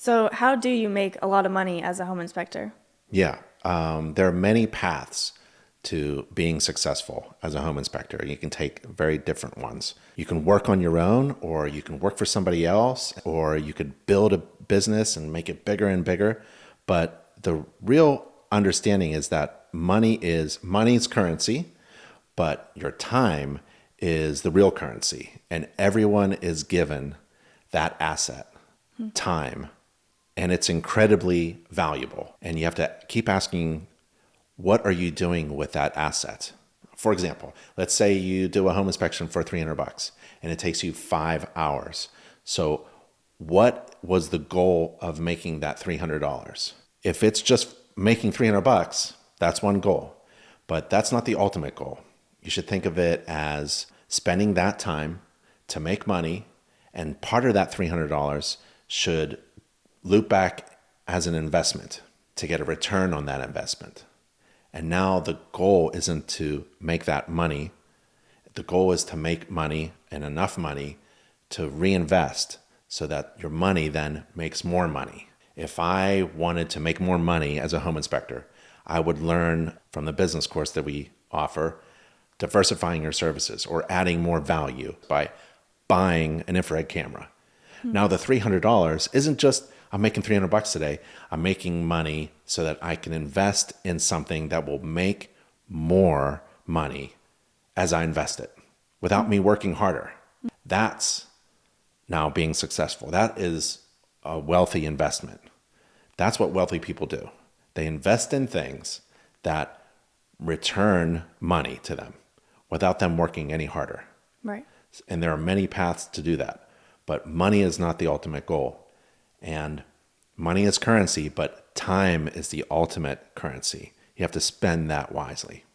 So how do you make a lot of money as a home inspector? Yeah, there are many paths to being successful as a home inspector. You can take very different ones. You can work on your own, or you can work for somebody else, or you could build a business and make it bigger and bigger. But the real understanding is that money's currency, but your time is the real currency. And everyone is given that asset, time, and it's incredibly valuable. And you have to keep asking, what are you doing with that asset? For example, let's say you do a home inspection for $300 and it takes you 5 hours. So what was the goal of making that $300? If it's just making $300, that's one goal, but that's not the ultimate goal. You should think of it as spending that time to make money, and part of that $300 should loop back as an investment to get a return on that investment. And now the goal isn't to make that money. The goal is to make money and enough money to reinvest so that your money then makes more money. If I wanted to make more money as a home inspector, I would learn from the business course that we offer, diversifying your services or adding more value by buying an infrared camera. Now the $300 isn't just I'm making $300 today. I'm making money so that I can invest in something that will make more money as I invest it without me working harder. That's now being successful. That is a wealthy investment. That's what wealthy people do. They invest in things that return money to them without them working any harder. Right. And there are many paths to do that. But money is not the ultimate goal. And money is currency, but time is the ultimate currency. You have to spend that wisely.